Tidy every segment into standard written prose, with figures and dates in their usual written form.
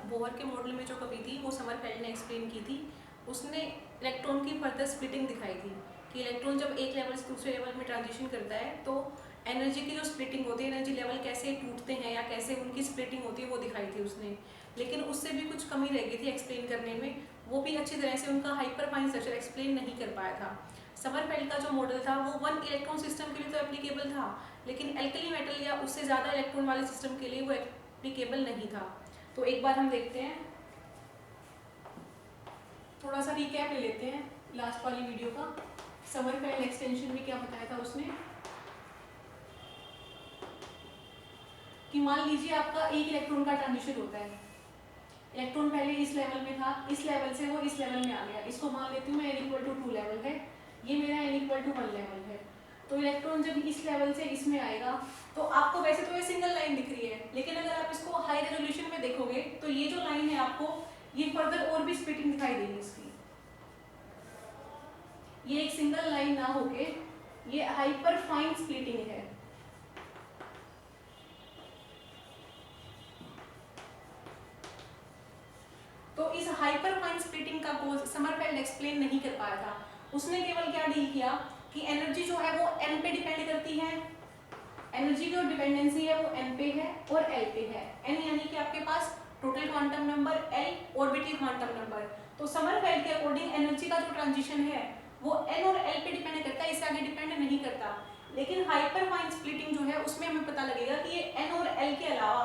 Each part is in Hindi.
बोहर के मॉडल में जो कमी थी वो समरफेल्ड ने एक्सप्लेन की थी। उसने इलेक्ट्रॉन की फर्दर स्प्लिटिंग दिखाई थी कि इलेक्ट्रॉन जब एक लेवल से दूसरे लेवल में ट्रांजिशन करता है तो एनर्जी की जो स्प्लिटिंग होती है, एनर्जी लेवल कैसे टूटते हैं या कैसे उनकी स्प्लिटिंग होती है वो दिखाई थी उसने। लेकिन उससे भी कुछ कमी रह गई थी एक्सप्लेन करने में, वो भी अच्छी तरह से उनका हाइपरफाइन स्ट्रक्चर एक्सप्लेन नहीं कर पाया था। समरफेल्ड का जो मॉडल था वो वन इलेक्ट्रॉन सिस्टम के लिए तो एप्लीकेबल था, लेकिन एल्कली मेटल या उससे ज़्यादा इलेक्ट्रॉन वाले सिस्टम के लिए वो एप्लीकेबल नहीं था। तो एक बार हम देखते हैं, थोड़ा सा रिकैप ले लेते हैं लास्ट वाली वीडियो का। समरफेल्ड एक्सटेंशन में क्या बताया था उसने कि मान लीजिए आपका एक इलेक्ट्रॉन का ट्रांजिशन होता है, इलेक्ट्रॉन पहले इस लेवल में था, इस लेवल से वो इस लेवल में आ गया, इसको मान लेती हूँ मैं n=2 लेवल है, ये मेरा n=1 लेवल है। तो इलेक्ट्रॉन जब इस लेवल से इसमें आएगा तो आपको वैसे तो ये सिंगल लाइन दिख रही है, लेकिन अगर आप इसको हाई रेजोल्यूशन में देखोगे तो ये जो लाइन है आपको ये फर्दर और भी स्प्लिटिंग दिखाई देगी इसकी। ये एक सिंगल लाइन ना होके ये हाइपर फाइन स्प्लिटिंग है। तो इस हाइपर फाइन स्प्लिटिंग का कोज समरफेल्ड एक्सप्लेन नहीं कर पाया था। उसने केवल क्या डील किया कि एनर्जी जो है वो n पे डिपेंड करती है, एनर्जी की जो डिपेंडेंसी है वो n पे है और l पे है। n यानी कि आपके पास total quantum number, l orbital quantum number. तो समरफेल्ड के अकॉर्डिंग एनर्जी का जो ट्रांजिशन है वो n और l पे डिपेंड करता है, इससे आगे डिपेंड नहीं करता। लेकिन हाइपर फाइन स्प्लिटिंग जो है उसमें हमें पता लगेगा कि ये n और l के अलावा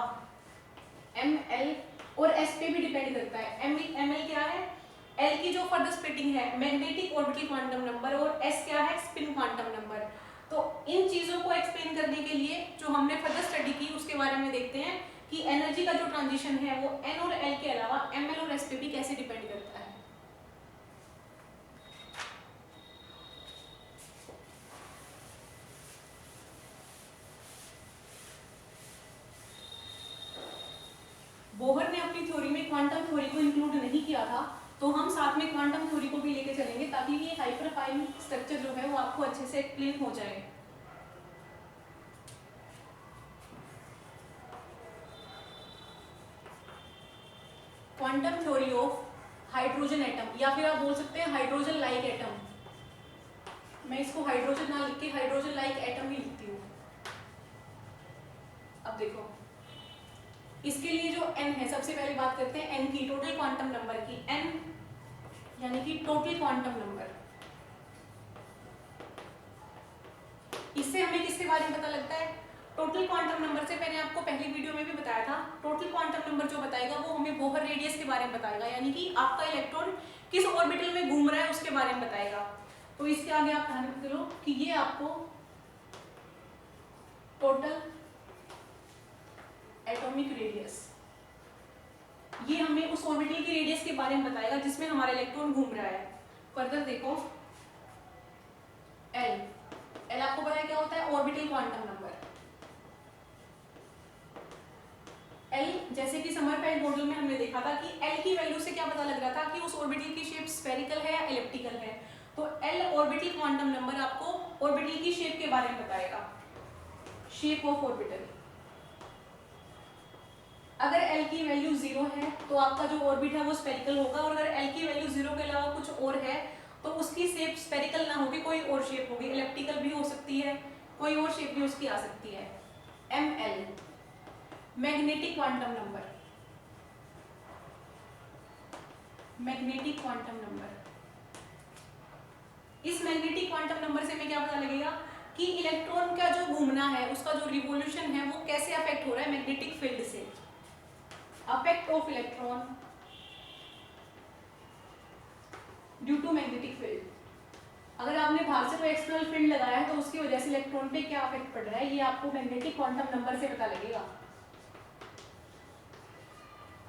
m, l और s पे भी डिपेंड करता है। ml क्या है, l की जो फर्दर स्प्लिटिंग है मैग्नेटिक ऑर्बिटल क्वांटम नंबर, और s क्या है, स्पिन क्वांटम नंबर। तो इन चीजों को एक्सप्लेन करने के लिए जो हमने फर्दर स्टडी की उसके बारे में देखते हैं कि एनर्जी का जो ट्रांजिशन है वो n और l के अलावा ml और s पे भी कैसे डिपेंड करता है। बोहर ने अपनी थ्योरी में क्वांटम थ्योरी को इंक्लूड नहीं किया था, तो हम साथ में क्वांटम थ्योरी को भी लेके चलेंगे ताकि ये हाइपरफाइन स्ट्रक्चर जो है वो आपको अच्छे से एक्सप्लेन हो जाए। Quantum theory of hydrogen atom, या फिर आप बोल सकते हैं हाइड्रोजन लाइक एटम। मैं इसको हाइड्रोजन ना लिख के हाइड्रोजन लाइक एटम ही लिखती हूँ। अब देखो इसके लिए जो n है, सबसे पहले बात करते हैं n की, टोटल क्वांटम नंबर की। n यानी कि टोटल क्वांटम नंबर। इससे हमें किसके बारे में पता लगता है, टोटल क्वांटम नंबर से मैंने आपको पहली वीडियो में भी बताया था, टोटल क्वांटम नंबर जो बताएगा वो हमें बोहर रेडियस के बारे में बताएगा, यानी कि आपका इलेक्ट्रॉन किस ऑर्बिटल में घूम रहा है उसके बारे में बताएगा। तो इसके आगे आप ध्यान करो कि ये आपको टोटल एटॉमिक रेडियस, ये हमें उस ऑर्बिटल की रेडियस के बारे में बताएगा जिसमें हमारा इलेक्ट्रॉन घूम रहा है। फर्दर देखो एल आपको पता है क्या होता है, ऑर्बिटल क्वांटम नंबर। एल जैसे कि समरफेल्ड मॉडल में हमने देखा था कि एल की वैल्यू से क्या पता लग रहा था कि उस ऑर्बिटल की शेप स्फेरिकल है या एलिप्टिकल है। तो एल ऑर्बिटल क्वांटम नंबर आपको ऑर्बिटल की शेप के बारे में बताएगा, शेप ऑफ ऑर्बिटल। अगर एल की वैल्यू 0 है तो आपका जो ऑर्बिट है वो स्फेरिकल होगा, और अगर एल की वैल्यू 0 के अलावा कुछ और है तो उसकी शेप स्फेरिकल ना होगी, कोई और शेप होगी, एलिप्टिकल भी हो सकती है, कोई और शेप भी उसकी आ सकती है। M l magnetic quantum number, magnetic quantum number. इस मैग्नेटिक क्वांटम नंबर से हमें क्या पता लगेगा कि इलेक्ट्रॉन का जो घूमना है उसका जो रिवॉल्यूशन है वो कैसे अफेक्ट हो रहा है मैग्नेटिक फील्ड से। Affect of electron due to magnetic field. अगर आपने बाहर से कोई एक्सटर्नल फील्ड लगाया है तो उसकी वजह से इलेक्ट्रॉन पे क्या अफेक्ट पड़ रहा है, ये आपको मैग्नेटिक क्वांटम नंबर से पता लगेगा।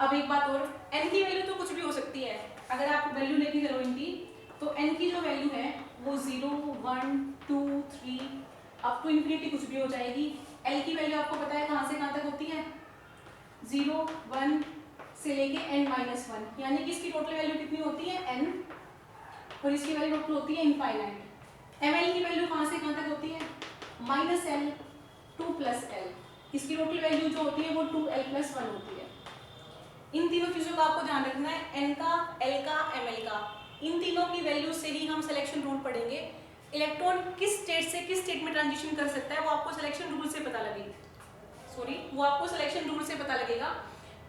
अब एक बात और, n की वैल्यू तो कुछ भी हो सकती है, अगर आप वैल्यू लेके चलो इनकी, तो n की जो वैल्यू है वो 0, 1, 2, 3 अप टू इंफिनिटी कुछ भी हो जाएगी। l की वैल्यू आपको पता है कहाँ से कहाँ तक होती है, 0, 1 से लेके n-1, यानी कि इसकी टोटल वैल्यू कितनी होती है n, और इसकी वैल्यू टोटल होती है इनफाइनाइट। ml की वैल्यू कहाँ से कहाँ तक होती है, -l 2 + l, इसकी टोटल वैल्यू जो होती है वो 2l + 1 होती है। इन तीनों चीज़ों का आपको ध्यान रखना है, एन का, एल का, एम एल का, इन तीनों की वैल्यू से ही हम सिलेक्शन रूल पढ़ेंगे। इलेक्ट्रॉन किस स्टेट से किस स्टेट में ट्रांजिशन कर सकता है वो आपको सिलेक्शन रूल से पता लगेगा, वो आपको सिलेक्शन रूल से पता लगेगा।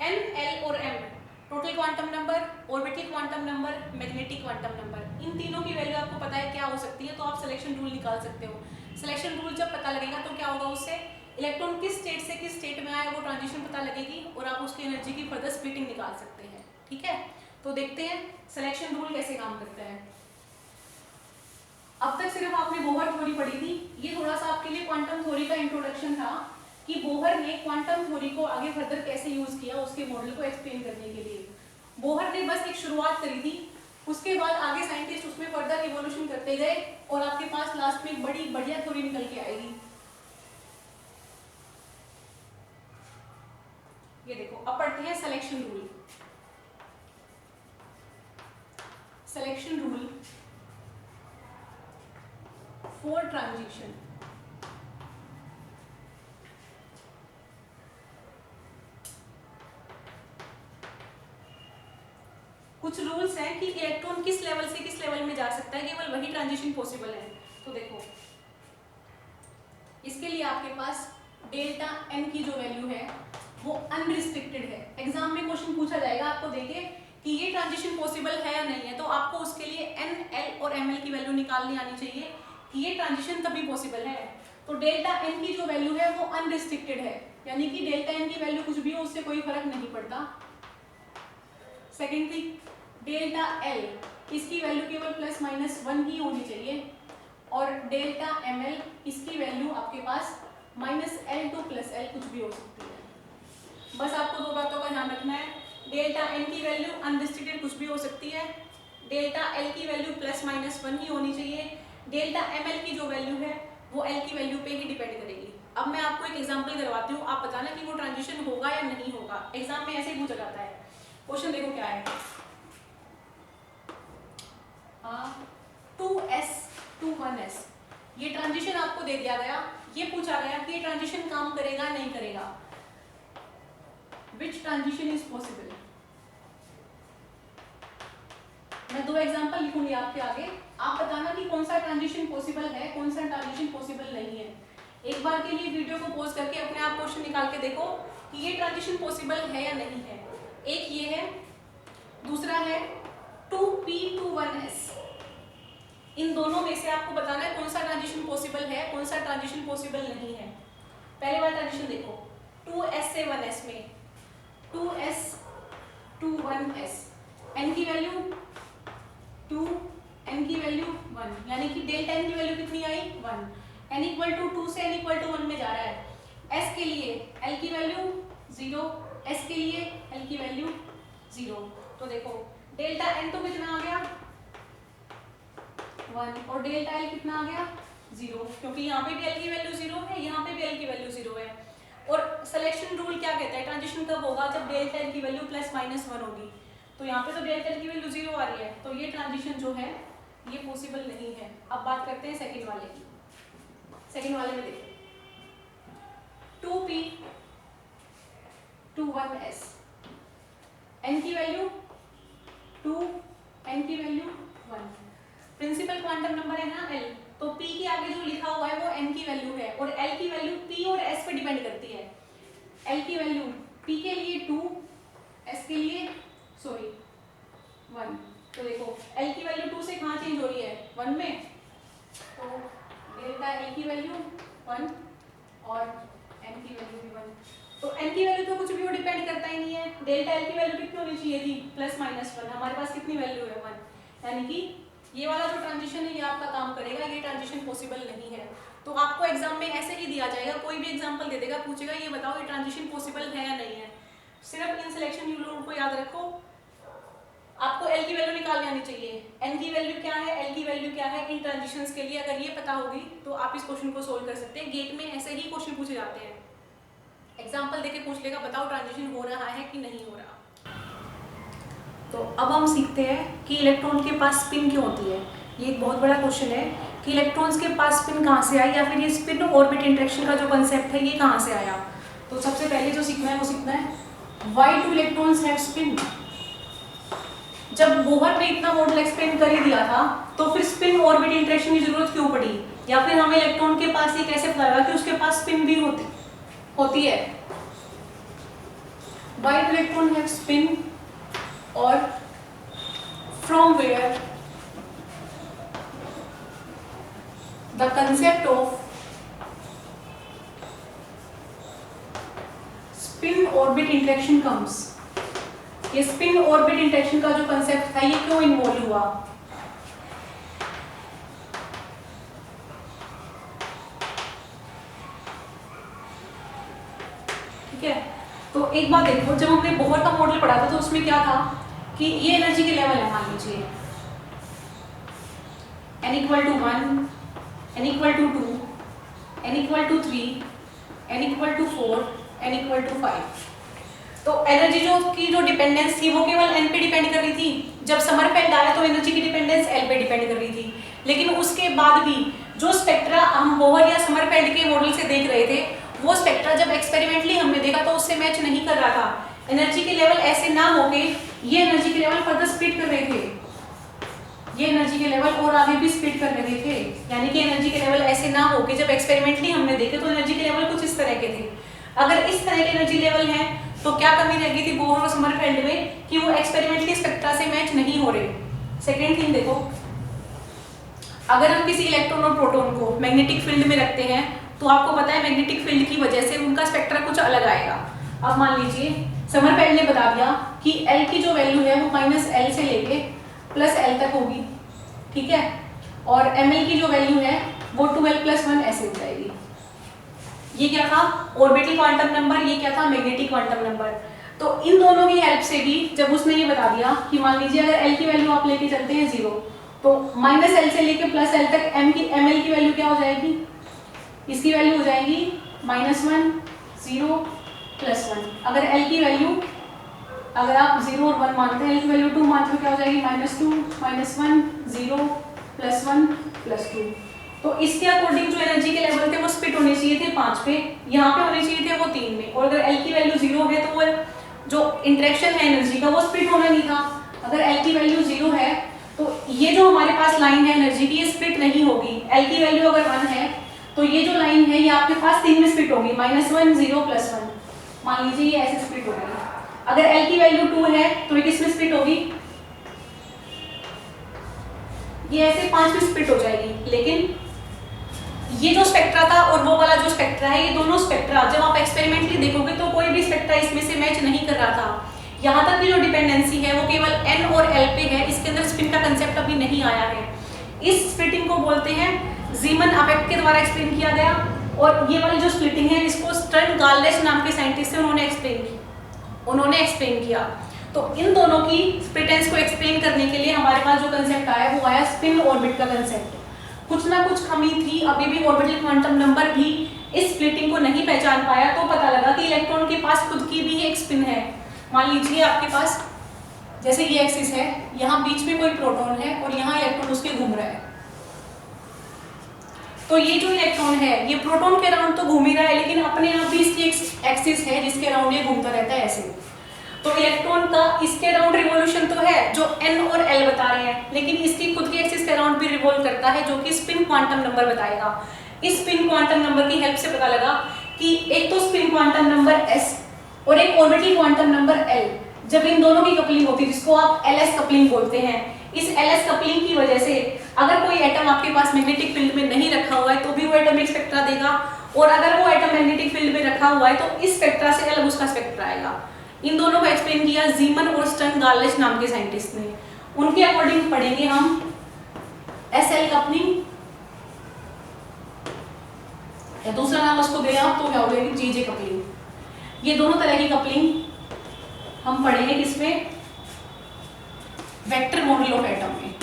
एन, एल और M total quantum number, orbital quantum number, magnetic quantum number, इन तीनों की वैल्यू आपको पता है क्या हो सकती है, तो आप सिलेक्शन रूल निकाल सकते हो। सिलेक्शन रूल जब पता लगेगा तो क्या होगा, उससे इलेक्ट्रॉन किस स्टेट से किस स्टेट में आया वो ट्रांजिशन पता लगेगी और आप उसकी एनर्जी की फर्दर स्प्लिटिंग निकाल सकते हैं। ठीक है, तो देखते हैं सिलेक्शन रूल कैसे काम करता है। अब तक सिर्फ आपने बोहर थ्योरी पढ़ी थी, ये थोड़ा सा आपके लिए क्वांटम थ्योरी का इंट्रोडक्शन था कि बोहर ने क्वांटम थ्योरी को आगे फर्दर कैसे यूज किया उसके मॉडल को एक्सप्लेन करने के लिए। बोहर ने बस एक शुरुआत करी थी, उसके बाद आगे साइंटिस्ट उसमें फर्दर इवोल्यूशन करते गए और आपके पास लास्ट में एक बड़ी बढ़िया थ्योरी निकल के आएगी। ये देखो, अब पढ़ते हैं selection rule. Selection rule for transition. कुछ रूल्स हैं कि इलेक्ट्रॉन किस लेवल से किस लेवल में जा सकता है, केवल वही ट्रांजिशन पॉसिबल है। तो देखो, इसके लिए आपके पास डेल्टा एन की जो वैल्यू है वो अनरिस्ट्रिक्टेड है। एग्जाम में क्वेश्चन पूछा जाएगा आपको देके कि ये ट्रांजिशन पॉसिबल है या नहीं है, तो आपको उसके लिए एन, एल और एम एल की वैल्यू निकालनी आनी चाहिए कि ये ट्रांजिशन तभी पॉसिबल है। तो डेल्टा एन की जो वैल्यू है वो अनरिस्ट्रिक्टेड है, यानी कि डेल्टा एन की वैल्यू कुछ भी हो उससे कोई फर्क नहीं पड़ता। सेकेंड थिंग, डेल्टा एल, इसकी वैल्यू केवल प्लस माइनस 1 ही होनी चाहिए, और डेल्टा एम एल, इसकी वैल्यू आपके पास minus L to plus L कुछ भी हो सकती है। बस आपको दो बातों का ध्यान रखना है, डेल्टा एन की वैल्यू अनरिस्ट्रिक्टेड कुछ भी हो सकती है, डेल्टा एल की वैल्यू प्लस माइनस 1 ही होनी चाहिए, डेल्टा एम एल की जो वैल्यू है वो एल की वैल्यू पे ही डिपेंड करेगी। अब मैं आपको एक एग्जांपल करवाती हूँ, आप बताना कि वो ट्रांजिशन होगा या नहीं होगा। एग्जाम में ऐसे ही पूछा जाता है। क्वेश्चन देखो क्या है, 2s to 1s, ये ट्रांजिशन आपको दे दिया गया, ये पूछा गया कि ये ट्रांजिशन काम करेगा नहीं करेगा। Which transition is possible? मैं दो एग्जांपल लिखूंगी आपके आगे, आप बताना कि कौन सा ट्रांजिशन पॉसिबल है, कौन सा ट्रांजिशन पॉसिबल नहीं है। एक बार के लिए वीडियो को पॉज करके अपने आप क्वेश्चन निकाल के देखो कि ये ट्रांजिशन पॉसिबल है या नहीं है। एक ये है, दूसरा है 2p to 1s। इन दोनों में से आपको बताना है कौन सा ट्रांजिशन पॉसिबल है, कौन सा ट्रांजिशन पॉसिबल नहीं है। पहले वाला ट्रांजिशन देखो, 2s से 1s में, 2s to 1s, n की वैल्यू 2, n की वैल्यू 1, यानी कि डेल्टा n की वैल्यू कितनी आई 1, n इक्वल टू 2 से n इक्वल टू 1 में जा रहा है। s के लिए l की वैल्यू 0, s के लिए l की वैल्यू 0। तो देखो डेल्टा n तो कितना आ गया 1 और डेल्टा l कितना आ गया 0, क्योंकि यहाँ पे भी l की वैल्यू 0 है, यहाँ पे भी l की वैल्यू 0 है। और सिलेक्शन रूल क्या कहता है, ट्रांजिशन कब होगा, जब डेल्टा एल की वैल्यू प्लस माइनस 1 होगी। तो यहाँ पे तो डेल्टा एल की वैल्यू 0 आ रही है, तो ये ट्रांजिशन जो है ये पॉसिबल नहीं है। अब बात करते हैं सेकंड वाले की। सेकंड वाले में देखो, 2p to 1s, n की वैल्यू 2, n की वैल्यू 1, प्रिंसिपल क्वांटम नंबर है ना l, तो p के आगे जो लिखा हुआ है वो n की वैल्यू है, और l की वैल्यू p और s पे डिपेंड करती है। l की वैल्यू p के लिए 2, s के लिए 1। तो देखो l की वैल्यू 2 से कहाँ चेंज हो रही है 1 में, तो डेल्टा l की वैल्यू 1 और n की वैल्यू भी 1। तो n की वैल्यू तो कुछ भी वो डिपेंड करता ही नहीं है, डेल्टा l की वैल्यू कितनी होनी चाहिए थी प्लस माइनस 1, हमारे पास कितनी वैल्यू है 1, यानी कि ये वाला जो ट्रांजिशन है ये आपका काम करेगा, ये ट्रांजिशन पॉसिबल नहीं है। तो आपको एग्जाम में ऐसे ही दिया जाएगा, कोई भी एग्जांपल दे देगा, पूछेगा ये बताओ ये ट्रांजिशन पॉसिबल है या नहीं है। सिर्फ इन सिलेक्शन रूल को याद रखो, आपको एल की वैल्यू निकालनी आनी चाहिए, एन की वैल्यू क्या है, एल की वैल्यू क्या है इन ट्रांजिशंस के लिए। अगर ये पता होगी तो आप इस क्वेश्चन को सोल्व कर सकते हैं। गेट में ऐसे ही क्वेश्चन पूछे जाते हैं, एग्जाम्पल देके पूछ लेगा बताओ ट्रांजिशन हो रहा है कि नहीं हो रहा। तो अब हम सीखते हैं कि इलेक्ट्रॉन के पास स्पिन क्यों होती है। ये एक बहुत बड़ा क्वेश्चन है कि इलेक्ट्रॉन्स के पास स्पिन कहाँ से आई, या फिर ये स्पिन ऑर्बिट इंटरेक्शन का जो कंसेप्ट है ये कहाँ से आया। तो सबसे पहले जो सीखना है वो सीखना है why do electrons have spin जब बोहर ने इतना मॉडल एक्सप्लेन कर ही दिया था तो फिर स्पिन ऑर्बिट इंटरेक्शन की जरूरत क्यों पड़ी, या फिर हमें इलेक्ट्रॉन के पास ये कैसे पता लगा कि उसके पास स्पिन भी होती है। Why do electron have spin, or from where the concept of spin orbit interaction comes? ये स्पिन ऑर्बिट इंटरेक्शन का जो कंसेप्ट था ये क्यों इन्वॉल्व हुआ? ठीक है, तो एक बात देखो, जब हमने बोहर का मॉडल पढ़ा था तो उसमें क्या था कि ये एनर्जी के लेवल है, मान लीजिए n = 1, n = 2, n = 3, n = 4, n = 5। तो एनर्जी जो डिपेंडेंस थी वो केवल n पे डिपेंड कर रही थी। जब समरफेल्ड आया तो एनर्जी की डिपेंडेंस l पे डिपेंड कर रही थी, लेकिन उसके बाद भी जो स्पेक्ट्रा हम बोहर या समरफेल्ड के मॉडल से देख रहे थे वो स्पेक्ट्रा जब एक्सपेरिमेंटली हमने देखा तो उससे मैच नहीं कर रहा था। एनर्जी के लेवल ऐसे ना होके ये एनर्जी के लेवल फर्दर स्प्लिट कर रहे थे, ये एनर्जी के लेवल और आगे भी स्प्लिट कर रहे थे, यानी कि एनर्जी के लेवल ऐसे ना होके जब एक्सपेरिमेंटली हमने देखे तो एनर्जी के लेवल कुछ इस तरह के थे। अगर इस तरह के एनर्जी लेवल हैं तो क्या कमी रह गई थी बोहर और समरफेल्ड में कि वो एक्सपेरिमेंटली स्पेक्ट्रा से मैच नहीं हो रहे। सेकेंड थिंग देखो, अगर हम किसी इलेक्ट्रॉन और प्रोटॉन को मैग्नेटिक फील्ड में रखते हैं तो आपको पता है मैग्नेटिक फील्ड की वजह से उनका स्पेक्ट्रा कुछ अलग आएगा। अब मान लीजिए समरफेल्ड ने बता दिया कि L की जो वैल्यू है वो -L से लेके +L तक होगी, ठीक है, और Ml की जो वैल्यू है वो 2l+1 ऐसे हो जाएगी। ये क्या था? ऑर्बिटल क्वांटम नंबर, ये क्या था? Magnetic quantum number. तो इन दोनों की हेल्प से भी जब उसने ये बता दिया कि मान लीजिए अगर L की वैल्यू आप लेके चलते हैं 0 तो -L से लेके +L तक Ml की वैल्यू क्या हो जाएगी? इसकी वैल्यू हो जाएगी -1 0 +1। अगर L की वैल्यू अगर आप 0 और 1 मानते हैं, L की वैल्यू 2 मानते हो, क्या हो जाएगी? -2 -1 0 +1 +2। तो इसके अकॉर्डिंग जो एनर्जी के लेवल थे वो स्प्लिट होने चाहिए थे 5 पे, यहाँ पे होने चाहिए थे वो 3 में, और अगर L की वैल्यू 0 है तो वो जो इंटरेक्शन है एनर्जी का वो स्प्लिट होना नहीं था। अगर L की वैल्यू 0 है तो ये जो हमारे पास लाइन है एनर्जी की ये स्प्लिट नहीं होगी। L की वैल्यू अगर 1 है तो ये जो लाइन है ये आपके पास 3 में स्प्लिट होगी, -1 0 +1। मान लीजिए ये ऐसे स्प्लिट होगी। अगर L की वैल्यू 2 है तो ये किसमें स्प्लिट होगी? ये ऐसे 5 में स्प्लिट हो जाएगी। लेकिन ये जो स्पेक्ट्रा था और वो वाला जो स्पेक्ट्रा है, ये दोनों स्पेक्ट्रा जब आप एक्सपेरिमेंटली देखोगे तो कोई भी स्पेक्ट्रा इसमें से मैच नहीं कर रहा था। यहाँ तक की जो डिपेंडेंसी है वो केवल n और l पे है, इसके अंदर स्पिन का कंसेप्ट अभी नहीं आया है। इस स्प्लिटिंग को बोलते हैं जीमन इफेक्ट के द्वारा एक्सप्लेन किया गया, और ये वाली जो स्प्लिटिंग है इसको स्टर्न गार्लेच नाम के साइंटिस्ट से उन्होंने एक्सप्लेन किया। तो इन दोनों की स्प्लिटेंस को एक्सप्लेन करने के लिए हमारे पास जो कंसेप्ट आया वो आया स्पिन ऑर्बिट का कंसेप्ट। कुछ ना कुछ कमी थी, अभी भी ऑर्बिटल क्वांटम नंबर भी इस स्प्लिटिंग को नहीं पहचान पाया, तो पता लगा कि इलेक्ट्रॉन के पास खुद की भी एक स्पिन है। मान लीजिए आपके पास जैसे ये एक्सिस है, यहाँ बीच में कोई प्रोटॉन है और यहाँ इलेक्ट्रॉन उसके घूम रहा है। तो ये जो इलेक्ट्रॉन है ये प्रोटॉन के अराउंड तो घूम ही रहा है, लेकिन अपने आप भी इसकी एक एक्सिस है जिसके अराउंड ये घूमता रहता है ऐसे। तो इलेक्ट्रॉन का इसके अराउंड रिवॉल्यूशन तो है जो n और l बता रहे हैं, लेकिन इसकी खुद की एक्सिस के अराउंड भी रिवॉल्व करता है, जो कि स्पिन क्वांटम नंबर बताएगा। इस स्पिन क्वांटम नंबर की हेल्प से पता लगा कि एक तो स्पिन क्वांटम नंबर s और एक ऑर्बिटल क्वांटम नंबर l, जब इन दोनों की कपलिंग होती है जिसको आप ls कपलिंग बोलते हैं, इस ls कपलिंग की वजह से अगर कोई एटम आपके पास मैग्नेटिक फील्ड में नहीं रखा हुआ है तो भी वो एटम एक स्पेक्ट्रा देगा, और अगर वो एटम मैग्नेटिक फील्ड में रखा हुआ है तो इस स्पेक्ट्रा से अलग उसका स्पेक्ट्रा आएगा। इन दोनों को एक्सप्लेन किया जीमन और स्टर्न गार्लेच नाम के साइंटिस्ट ने। उनके अकॉर्डिंग पढ़ेंगे हम SL कपलिंग, या दूसरा नाम उसको दिया तो क्या हो जाएगी JJ कपलिंग। ये दोनों तरह की कपलिंग हम पढ़ेंगे किसमें? वेक्टर मॉडल ऑफ एटम में।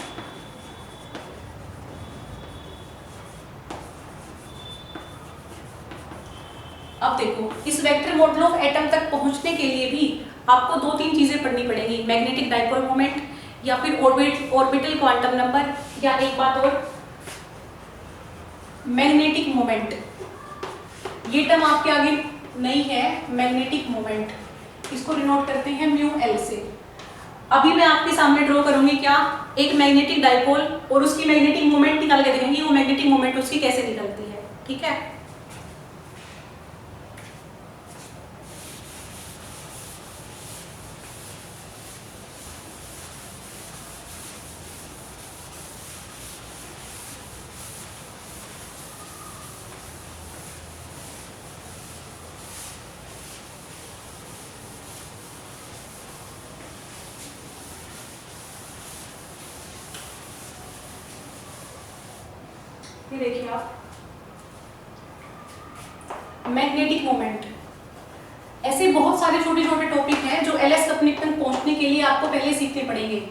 अब देखो इस वेक्टर मॉडल ऑफ एटम तक पहुंचने के लिए भी आपको 2-3 चीजें पढ़नी पड़ेंगी, मैग्नेटिक डाइपोल मोमेंट या फिर ऑर्बिटल क्वांटम नंबर, या एक बात और मैग्नेटिक मोमेंट। ये टर्म आपके आगे नहीं है, मैग्नेटिक मोमेंट, इसको डिनोट करते हैं μL से। अभी मैं आपके सामने ड्रॉ करूंगी क्या, एक मैग्नेटिक डाइपोल, और उसकी मैग्नेटिक मोमेंट निकाल के देखेंगे वो मैग्नेटिक मोमेंट उसकी कैसे निकलती है। ठीक है, ये देखिए आप, मैग्नेटिक मोमेंट। ऐसे बहुत सारे छोटे छोटे टॉपिक हैं जो एलएस तकनीक तक पहुंचने के लिए आपको पहले सीखने पड़ेंगे।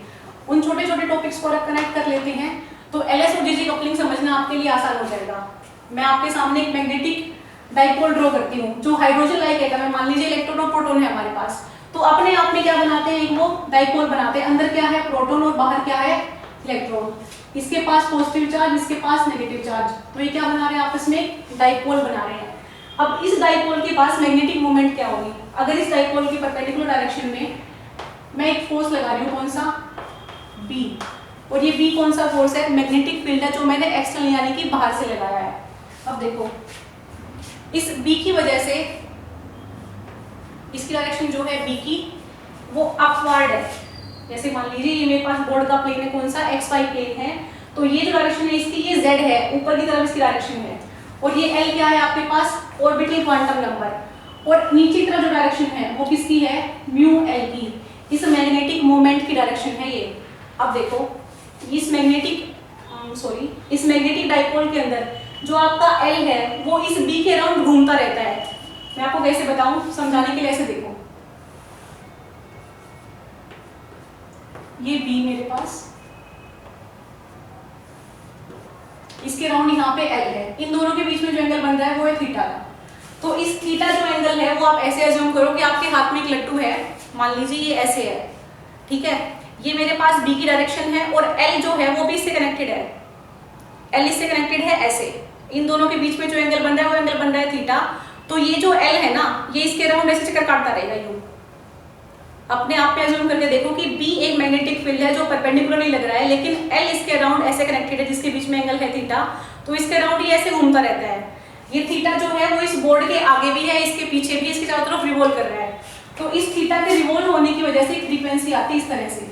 उन छोटे छोटे टॉपिक्स को अगर कनेक्ट कर लेते हैं तो एलएस और जीजी कपलिंग समझना आपके लिए आसान हो जाएगा। मैं आपके सामने एक मैग्नेटिक डाइपोल ड्रॉ करती हूँ जो हाइड्रोजन लाइक है, मान लीजिए इलेक्ट्रॉन और प्रोटॉन है हमारे पास, तो अपने आप में क्या बनाते हैं, एक वो डाइपोल बनाते हैं। अंदर क्या है, प्रोटॉन, और बाहर क्या है, इलेक्ट्रॉन। इसके पास पॉजिटिव चार्ज, इसके पास नेगेटिव चार्ज, तो ये क्या बना रहे हैं, आपस में डाइपोल बना रहे हैं। अब इस डाइपोल के पास मैग्नेटिक मोमेंट क्या होगी, अगर इस डाइपोल की परपेंडिकुलर डायरेक्शन में मैं एक फोर्स लगा रही हूँ, कौन सा, बी, और ये बी कौन सा फोर्स है, मैग्नेटिक फील्ड है जो मैंने एक्सटर्नल यानी कि बाहर से लगाया है। अब देखो इस बी की वजह से इसकी डायरेक्शन जो है बी की वो अपवर्ड है। जैसे मान लीजिए ये मेरे पास बोर्ड का प्लेन है, कौन सा, एक्स वाई प्लेन है, तो ये जो डायरेक्शन है इसकी, ये जेड है, ऊपर की तरफ इसकी डायरेक्शन है, और ये एल क्या है आपके पास, ऑर्बिटल क्वांटम नंबर, और नीचे की तरफ जो डायरेक्शन है वो किसकी है, म्यू एल की। इस मैग्नेटिक मोमेंट की डायरेक्शन है ये। अब देखो इस मैग्नेटिक डाइपोल के अंदर जो आपका एल है वो इस बी के अराउंड घूमता रहता है। मैं आपको कैसे बताऊं, समझाने के लिए ऐसे देखो, ये बी मेरे पास, इसके राउंड यहाँ पे एल है, इन दोनों के बीच में जो एंगल बन रहा है वो है थीटा का। तो इस थीटा जो एंगल है वो आप ऐसे अज्यूम करो कि आपके हाथ में एक लट्टू है, मान लीजिए ये ऐसे है, ठीक है, ये मेरे पास बी की डायरेक्शन है, और एल जो है वो भी इससे कनेक्टेड है, एल इससे कनेक्टेड है ऐसे, इन दोनों के बीच में जो एंगल बन रहा है वो एंगल बन रहा है थीटा। तो ये जो एल है ना, ये इसके राउंड ऐसे चक्कर काटता रहेगा यूं। अपने आप पे अज्यूम करके देखो कि बी एक मैग्नेटिक फील्ड है जो परपेंडिकुलर नहीं लग रहा है, लेकिन एल इसके अराउंड ऐसे कनेक्टेड है जिसके बीच में एंगल है थीटा, तो इसके अराउंड ये ऐसे घूमता रहता है। ये थीटा जो है वो इस बोर्ड के आगे भी है, इसके पीछे भी, इसके चारों तरफ रिवॉल्व कर रहा है। तो इस थीटा के रिवॉल्व होने की वजह से एक फ्रीक्वेंसी आती है इस तरह से,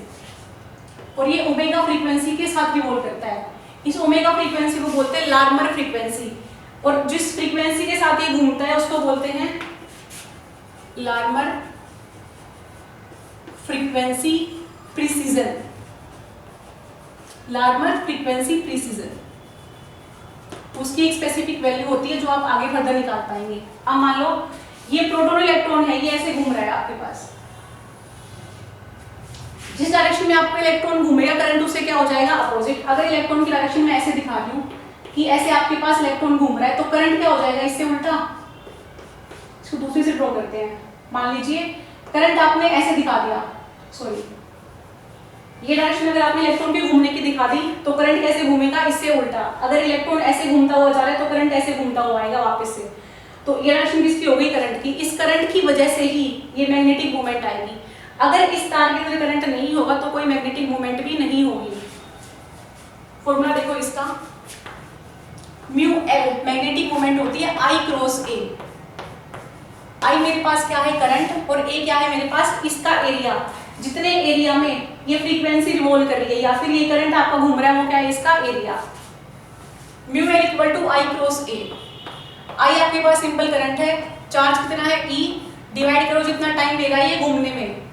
और ये ओमेगा फ्रीक्वेंसी के साथ रिवॉल्व करता है। इस ओमेगा फ्रीक्वेंसी को बोलते हैं लार्मर फ्रीक्वेंसी, और जिस फ्रीक्वेंसी के साथ ये घूमता है उसको बोलते हैं Larmor frequency precision. Larmor frequency precision, उसकी एक स्पेसिफिक वैल्यू होती है जो आप आगे फर्दर निकाल पाएंगे। अब मान लो ये प्रोटॉन इलेक्ट्रॉन है, ये ऐसे घूम रहा है आपके पास, जिस डायरेक्शन में आपका इलेक्ट्रॉन घूमेगा करंट उससे क्या हो जाएगा, अपोजिट। अगर इलेक्ट्रॉन की डायरेक्शन में ऐसे दिखा रही हूँ कि ऐसे आपके पास इलेक्ट्रॉन घूम रहा है, तो करंट क्या हो जाएगा, इससे उल्टा। इसको दूसरे से ड्रॉ करते हैं, मान लीजिए करंट आपने ऐसे दिखा दिया, सॉरी ये डायरेक्शन अगर आपने इलेक्ट्रॉन के घूमने की दिखा दी तो करंट कैसे घूमेगा, इससे उल्टा। अगर इलेक्ट्रॉन ऐसे घूमता हुआ जा रहा है तो करंट ऐसे घूमता हुआ आएगा वापस से। तो ये डायरेक्शन किसकी हो गई, करंट की। इस करंट की वजह से ही ये मैग्नेटिक मूवमेंट आएगी। अगर इस तार के अंदर करंट नहीं होगा तो कोई मैग्नेटिक मूवमेंट भी नहीं होगी। फॉर्मूला देखो इसका, म्यू एल मैग्नेटिक मूवमेंट होती है आई क्रॉस ए। आई मेरे पास क्या है, करंट, और ए क्या है मेरे पास, इसका एरिया। जितने एरिया में ये फ्रीक्वेंसी रिवॉल्व कर रही है या फिर ये करंट आपका घूम रहा है वो क्या है, इसका area. Mu L equal to I cross A. I आपके पास सिंपल करंट है, चार्ज कितना है ई, डिवाइड करो जितना टाइम लेगा ये घूमने में।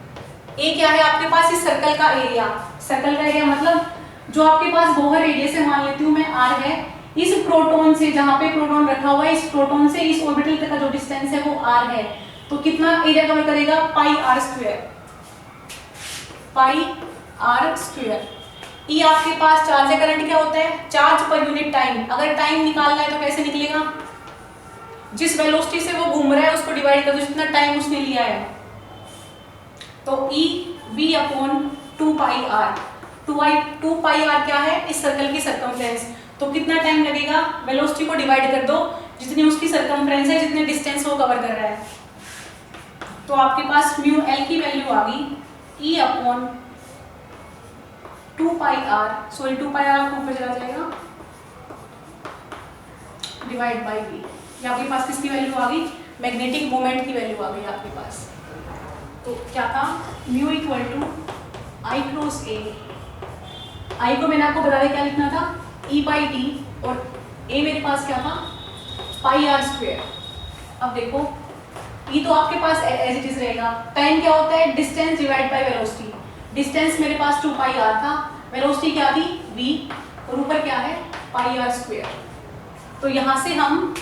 ए क्या है आपके पास, इस सर्कल का एरिया। सर्कल का एरिया मतलब जो आपके पास बोहर रेडियस है, मान लेती हूँ मैं आर है, इस प्रोटॉन से, जहां पे प्रोटॉन रखा हुआ है, इस प्रोटॉन से इस ऑर्बिटल तक का जो डिस्टेंस है वो आर है। तो कितना एरिया कवर करेगा, pi R square, pi R square. E आपके पास चार्ज है, करंट क्या होता है, चार्ज पर यूनिट टाइम। अगर टाइम निकालना है तो कैसे निकलेगा, जिस वेलोसिटी से वो घूम रहा है उसको डिवाइड कर दो जितना टाइम उसने लिया है। तो e v upon 2 pi r. 2 pi r क्या है, इस सर्कल की सर्कमफ्रेंस। तो कितना टाइम लगेगा, वेलोसिटी को डिवाइड कर दो जितनी उसकी सर्कमफ्रेंस है, जितने डिस्टेंस वो कवर कर रहा है। तो आपके पास म्यू एल की वैल्यू आ गई e upon 2 pi r, sorry 2 pi r आपको ऊपर चला जाएगा, डिवाइड बाई वी। ये आपके पास किसकी वैल्यू आ गई? मैग्नेटिक मोमेंट की वैल्यू आ गई आपके पास। तो क्या था? Mu equal to I cross A, I को मैंने आपको बता दिया क्या लिखना था, ई बाई टी, और ए मेरे पास क्या था, पाई आर स्क्वेयर। अब देखो ई तो आपके पास एज इट इज रहेगा, टाइम क्या होता है, distance divide by velocity. Distance मेरे पास 2 पाई आर था, वेलोसिटी क्या थी v, और ऊपर क्या है पाई आर स्क्वेयर। तो यहाँ से हम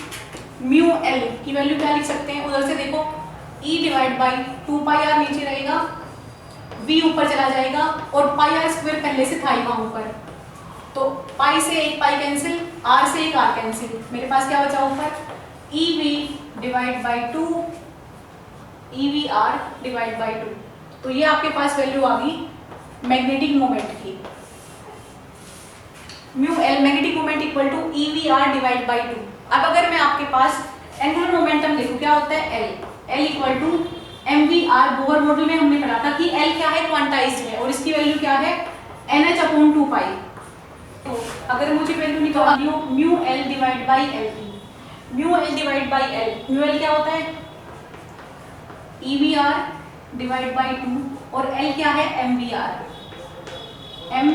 म्यू एल की वैल्यू क्या लिख सकते हैं, उधर से देखो e divide by 2 pi r नीचे रहेगा, v ऊपर चला जाएगा, और पाई आर स्क्वेयर पहले से था ही वहाँ ऊपर, तो पाई से एक पाई कैंसिल, r से एक r कैंसिल, मेरे पास क्या बचा ऊपर, e v divide by 2 e we are divide by 2। तो ये आपके पास वैल्यू आ गई मैग्नेटिक मोमेंट की। Mu l magnetic moment equal to e we are divide by 2। अब अगर मैं आपके पास एंगुलर मोमेंटम देखूं, क्या होता है l, l equal to m we r. Bohr model में हमने पढ़ा था कि एल क्या है, क्वांटाइज्ड है, और इसकी वैल्यू क्या है, एन एच अपॉन 2 पाई। तो अगर मुझे वैल्यू निकालनी हो mu L divide by L की, mu L divide by L, mu L क्या होता है E we are divide by 2, और एल क्या है M we R, M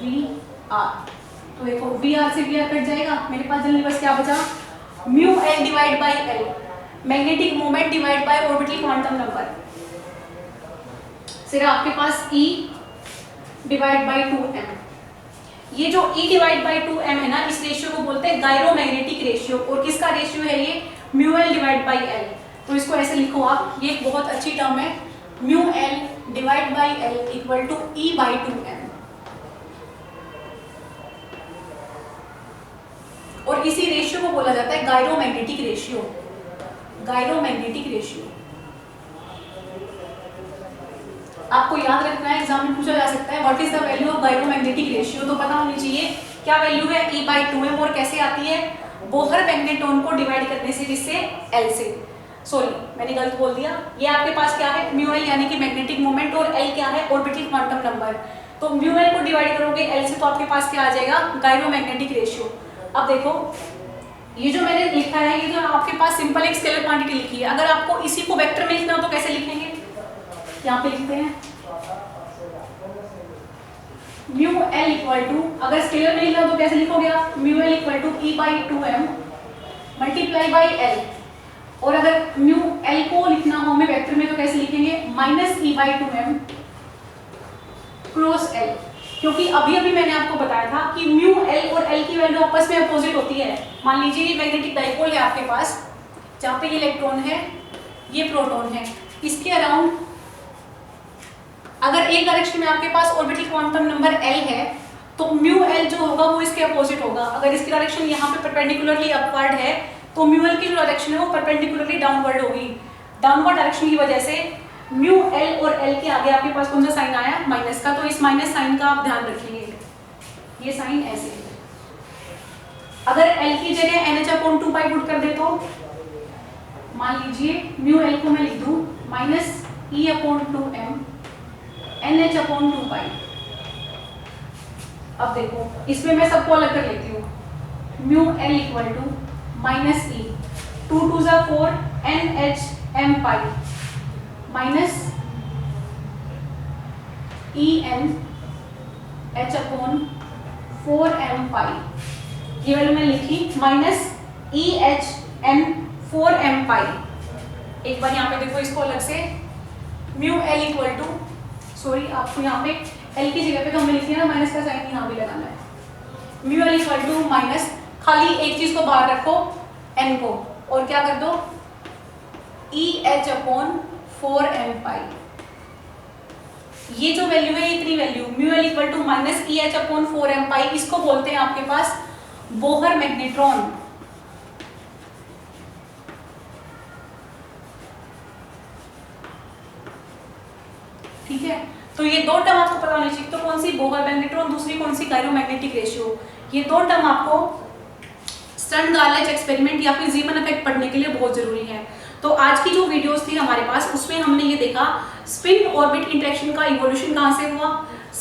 we R. तो देखो वी आर से वी आर कट जाएगा, मेरे पास जल्दी बस क्या बचा, mu L divide by L, magnetic moment divide by orbital quantum number, सिर्फ आपके पास E डिवाइड बाई 2m। ये जो E डिवाइड बाई 2m है ना, इस रेशियो को बोलते हैं गायरोमैग्नेटिक रेशियो, और किसका रेशियो है ये, mu L divide by L. तो इसको ऐसे लिखो आप, ये एक बहुत अच्छी टर्म है, mu L divide by l equal to E by 2m। और इसी रेशियो को बोला जाता है गायरोमैग्नेटिक रेशियो, गायरोमैग्नेटिक रेशियो। आपको याद रखना है, एग्जाम में पूछा जा सकता है what is the value of gyromagnetic ratio, तो पता होनी चाहिए क्या वैल्यू है E बाई 2m, और कैसे आती है, बोहर मैग्नेटॉन को डिवाइड करने से, किससे, L से। सॉरी मैंने गलत बोल दिया, ये आपके पास क्या है म्यू एल यानी कि मैग्नेटिक मोमेंट, और L क्या है ऑर्बिटल क्वांटम नंबर। तो म्यू एल को डिवाइड करोगे L से, तो आपके पास क्या आ जाएगा, गायरोमैग्नेटिक रेशियो। अब देखो ये जो मैंने लिखा है, ये जो आपके पास सिंपल एक स्केलर क्वांटिटी लिखी है, अगर आपको इसी को वेक्टर में लिखना हो तो कैसे लिखेंगे, यहाँ पे लिखते हैं म्यू एल इक्वल टू, अगर स्केलर में लिखना हो तो कैसे लिखोगे आप, mu L equal to e by 2m multiply by l, और अगर म्यू एल को लिखना हो हमें वेक्टर में तो कैसे लिखेंगे, minus E by 2m cross L, क्योंकि अभी अभी मैंने आपको बताया था कि म्यू एल और एल की वैल्यू आपस में अपोजिट होती है। मान लीजिए ये मैग्नेटिक डाइपोल है आपके पास, जहाँ पे ये इलेक्ट्रॉन है, ये प्रोटॉन है, इसके अराउंड अगर एक डायरेक्शन में आपके पास ऑर्बिटल क्वांटम नंबर एल है, तो म्यू एल जो होगा वो इसके अपोजिट होगा। अगर इसकी डायरेक्शन यहाँ पे परपेंडिकुलरली अपवर्ड है, तो म्यू एल की जो डायरेक्शन है वो परपेंडिकुलरली डाउनवर्ड होगी। डाउनवर्ड डायरेक्शन की वजह से म्यू एल और एल के आगे आपके पास कौन सा साइन आया, माइनस का, तो इस माइनस साइन का आप ध्यान रखिए, ये साइन ऐसे। अगर एल की जगह एन एच अपॉन 2 पाई पुट कर दे तो मान लीजिए म्यू एल को मैं लिख दूं minus E upon 2m N H upon 2 pi. अब देखो इसमें मैं सबको अलग कर लेती हूँ, mu L equal to minus E 2 2 जा 4 N H M pi minus E N H upon 4m pi. ये वैल्यू मैंने लिखी माइनस ई एच एन 4m पाई। एक बार यहाँ पे देखो इसको अलग से, mu L equal to, sorry आपको यहाँ पे एल की जगह पे तो हमने लिखी है ना, माइनस का साइन यहाँ भी लगाना है, mu L equal to minus, खाली एक चीज को बाहर रखो एन को, और क्या कर दो ई एच अपॉन 4m पाई। ये जो वैल्यू है, इतनी value mu L equal to minus E h upon 4m pi, इसको बोलते हैं आपके पास बोहर मैग्नेट्रॉन। ठीक है, तो ये दो टर्म आपको पता होनी चाहिए, तो कौन सी, बोहर मैग्नेट्रॉन, दूसरी कौन सी, गायरोमैग्नेटिक रेशियो। ये दो टर्म आपको स्टर्न-गार्लिच एक्सपेरिमेंट या फिर जीमन इफेक्ट पढ़ने के लिए बहुत जरूरी है। तो आज की जो वीडियोस थी हमारे पास, उसमें हमने ये देखा स्पिन ऑर्बिट इंटरेक्शन का इवोल्यूशन कहाँ से हुआ,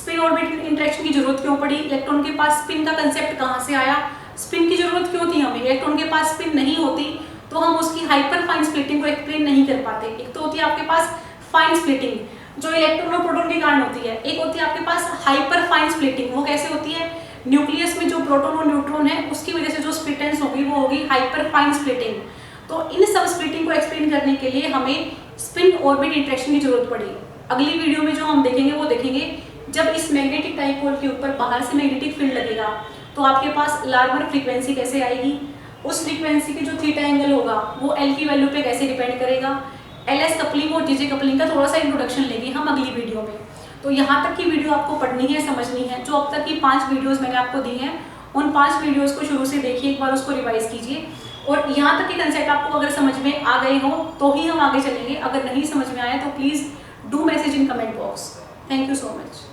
स्पिन ऑर्बिट इंटरेक्शन की जरूरत क्यों पड़ी, इलेक्ट्रॉन के पास स्पिन का कंसेप्ट कहाँ से आया, स्पिन की जरूरत क्यों थी हमें, इलेक्ट्रॉन के पास स्पिन नहीं होती तो हम उसकी हाइपर फाइन स्प्लिटिंग को एक्सप्लेन नहीं कर पाते। एक तो होती है आपके पास फाइन स्प्लिटिंग जो इलेक्ट्रॉन और प्रोटॉन के कारण होती है, एक होती है आपके पास हाइपर फाइन स्प्लिटिंग, वो कैसे होती है, न्यूक्लियस में जो प्रोटॉन और न्यूट्रॉन है उसकी वजह से जो स्प्लिटेंस होगी वो होगी हाइपर फाइन स्प्लिटिंग। तो इन सब स्प्लिटिंग को एक्सप्लेन करने के लिए हमें स्पिन ऑर्बिट इंटरेक्शन की जरूरत पड़ी। अगली वीडियो में जो हम देखेंगे वो देखेंगे जब इस मैग्नेटिक डाइपोल के ऊपर बाहर से मैग्नेटिक फील्ड लगेगा तो आपके पास लार्मर फ्रीक्वेंसी कैसे आएगी, उस फ्रीक्वेंसी के जो थीटा एंगल होगा वो एल की वैल्यू पे कैसे डिपेंड करेगा, एलएस कपलिंग और जीजे कपलिंग का थोड़ा सा इंट्रोडक्शन लेंगे हम अगली वीडियो में। तो यहाँ तक की वीडियो आपको पढ़नी है, समझनी है। जो अब तक की 5 वीडियोस मैंने आपको दी हैं उन 5 वीडियोस को शुरू से देखिए, एक बार उसको रिवाइज कीजिए और यहाँ तक के कंसेप्ट आपको अगर समझ में आ गए हो तो ही हम आगे चलेंगे, अगर नहीं समझ में आया तो please do message in comment box. Thank you so much.